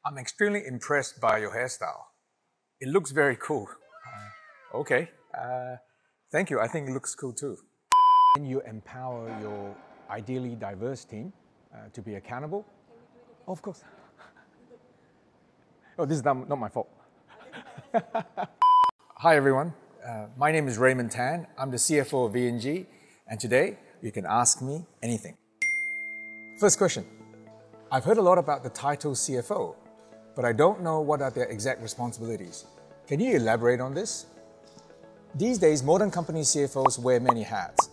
I'm extremely impressed by your hairstyle. It looks very cool. Okay, thank you. I think it looks cool too. Can you empower your ideally diverse team to be accountable? Oh, of course. Oh, this is not my fault. Hi everyone, my name is Raymond Tan. I'm the CFO of V&G, and today you can ask me anything. First question. I've heard a lot about the title CFO, but I don't know what are their exact responsibilities. Can you elaborate on this? These days, modern company CFOs wear many hats,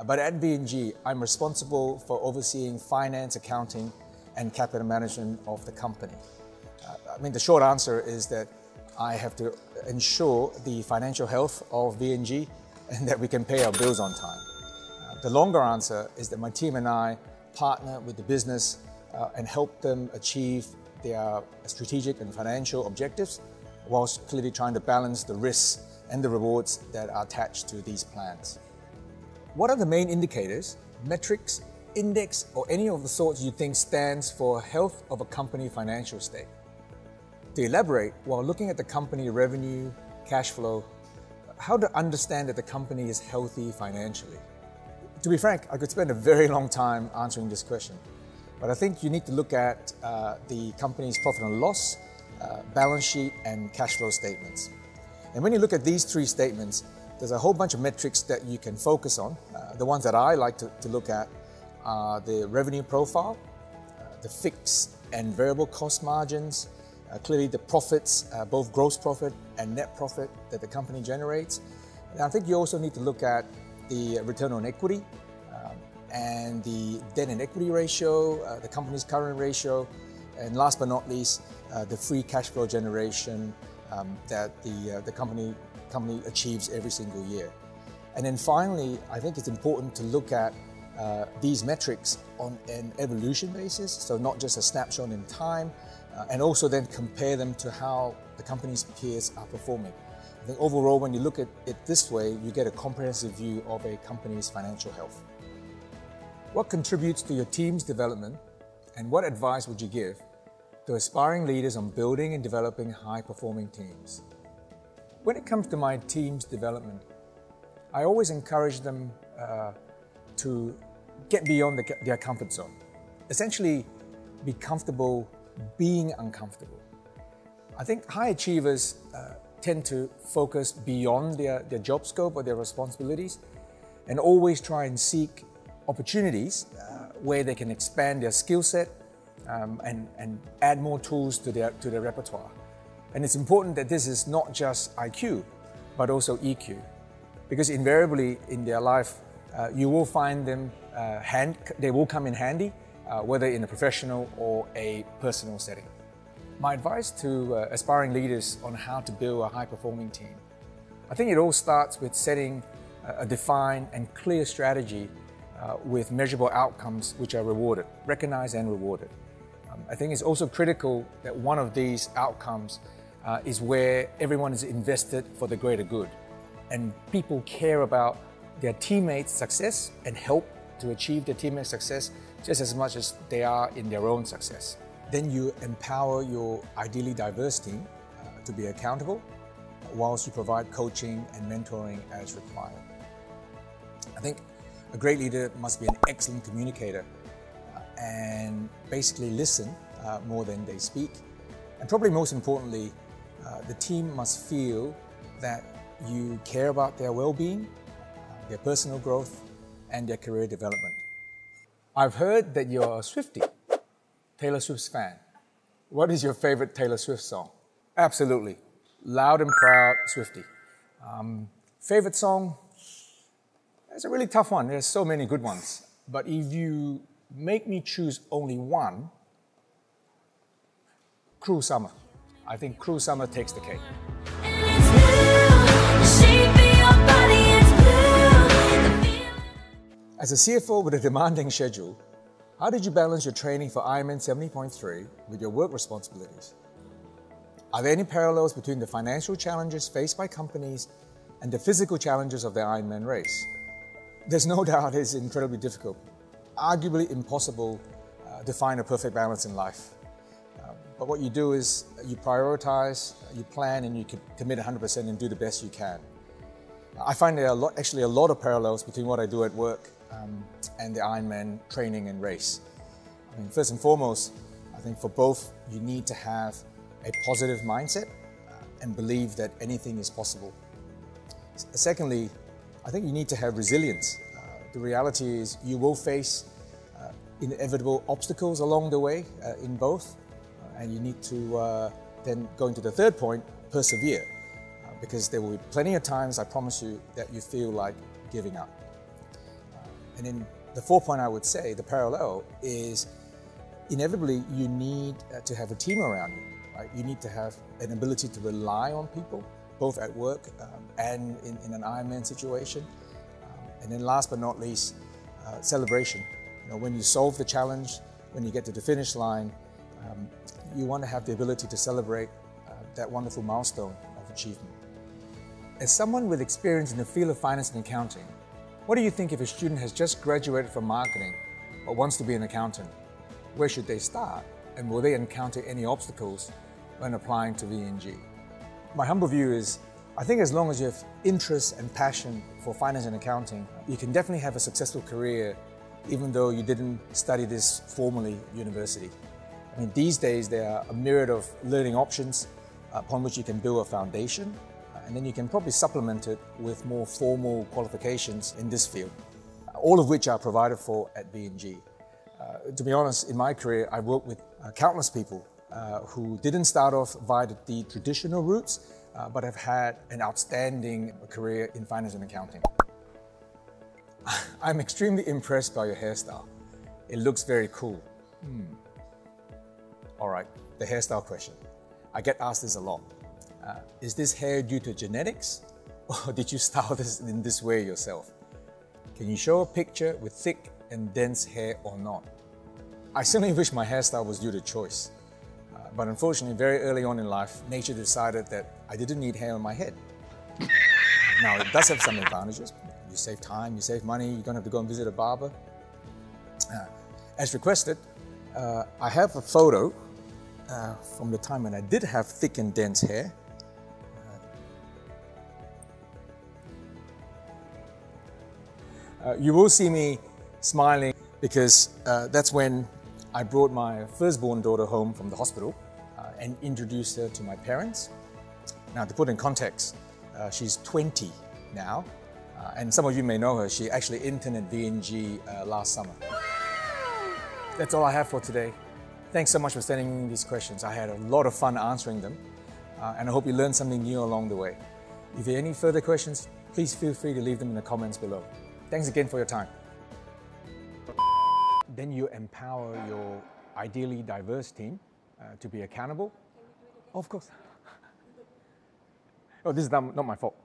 but at V&G, I'm responsible for overseeing finance, accounting, and capital management of the company. The short answer is that I have to ensure the financial health of V&G and that we can pay our bills on time. The longer answer is that my team and I partner with the business and help them achieve their strategic and financial objectives, whilst clearly trying to balance the risks and the rewards that are attached to these plans. What are the main indicators, metrics, index, or any of the sorts you think stands for health of a company financial state? To elaborate, while looking at the company revenue, cash flow, how to understand that the company is healthy financially? To be frank, I could spend a very long time answering this question, but I think you need to look at the company's profit and loss, balance sheet, and cash flow statements. And when you look at these three statements, there's a whole bunch of metrics that you can focus on. The ones that I like to look at are the revenue profile, the fixed and variable cost margins, clearly the profits, both gross profit and net profit that the company generates. And I think you also need to look at the return on equity and the debt and equity ratio, the company's current ratio, and last but not least, the free cash flow generation that the company achieves every single year. And then finally, I think it's important to look at these metrics on an evolution basis, so not just a snapshot in time, and also then compare them to how the company's peers are performing. I think overall, when you look at it this way, you get a comprehensive view of a company's financial health. What contributes to your team's development, and what advice would you give to aspiring leaders on building and developing high-performing teams? When it comes to my team's development, I always encourage them to get beyond their comfort zone. Essentially, be comfortable being uncomfortable. I think high achievers tend to focus beyond their job scope or their responsibilities and always try and seek opportunities where they can expand their skill set and add more tools to their repertoire. And it's important that this is not just IQ, but also EQ. Because invariably in their life, you will find them, they will come in handy, whether in a professional or a personal setting. My advice to aspiring leaders on how to build a high-performing team, I think it all starts with setting a defined and clear strategy with measurable outcomes which are rewarded, recognized and rewarded. I think it's also critical that one of these outcomes is where everyone is invested for the greater good, and people care about their teammates' success and help to achieve their teammates' success just as much as they are in their own success. Then you empower your ideally diverse team to be accountable, whilst you provide coaching and mentoring as required. I think a great leader must be an excellent communicator and basically listen more than they speak. And probably most importantly, the team must feel that you care about their well-being, their personal growth, and their career development. I've heard that you're a Swiftie, Taylor Swift's fan. What is your favorite Taylor Swift song? Absolutely, loud and proud Swiftie. Favorite song? It's a really tough one. There's so many good ones. But if you make me choose only one, Cruel Summer. I think Cruel Summer takes the cake. As a CFO with a demanding schedule, how did you balance your training for Ironman 70.3 with your work responsibilities? Are there any parallels between the financial challenges faced by companies and the physical challenges of the Ironman race? There's no doubt it's incredibly difficult, arguably impossible to find a perfect balance in life. but what you do is you prioritize, you plan, and you can commit 100% and do the best you can. I find there are actually a lot of parallels between what I do at work and the Ironman training and race. I mean, first and foremost, I think for both, you need to have a positive mindset and believe that anything is possible. Secondly, I think you need to have resilience. The reality is you will face inevitable obstacles along the way in both, and you need to then go into the third point, persevere, because there will be plenty of times, I promise you, that you feel like giving up. And then the fourth point I would say, the parallel, is inevitably you need to have a team around you. Right? You need to have an ability to rely on people, both at work and in an Ironman situation. And then last but not least, celebration. You know, when you solve the challenge, when you get to the finish line, you want to have the ability to celebrate that wonderful milestone of achievement. As someone with experience in the field of finance and accounting, what do you think if a student has just graduated from marketing but wants to be an accountant? Where should they start? And will they encounter any obstacles when applying to VNG? My humble view is, I think as long as you have interest and passion for finance and accounting, you can definitely have a successful career even though you didn't study this formally at university. I mean, these days there are a myriad of learning options upon which you can build a foundation, and then you can probably supplement it with more formal qualifications in this field, all of which are provided for at VNG. To be honest, in my career, I've worked with countless people who didn't start off via the traditional routes, but have had an outstanding career in finance and accounting. I'm extremely impressed by your hairstyle. It looks very cool. All right, the hairstyle question. I get asked this a lot. Is this hair due to genetics, or did you style this in this way yourself? Can you show a picture with thick and dense hair or not? I certainly wish my hairstyle was due to choice. But unfortunately, very early on in life, nature decided that I didn't need hair on my head. Now, it does have some advantages. You save time, you save money, you don't have to go and visit a barber. As requested, I have a photo from the time when I did have thick and dense hair. You will see me smiling because that's when I brought my firstborn daughter home from the hospital and introduced her to my parents. Now, to put in context, she's 20 now, and some of you may know her. She actually interned at VNG last summer. That's all I have for today. Thanks so much for sending me these questions. I had a lot of fun answering them, and I hope you learned something new along the way. If you have any further questions, please feel free to leave them in the comments below. Thanks again for your time. Then you empower your ideally diverse team to be accountable. Oh, of course. Oh, this is not my fault.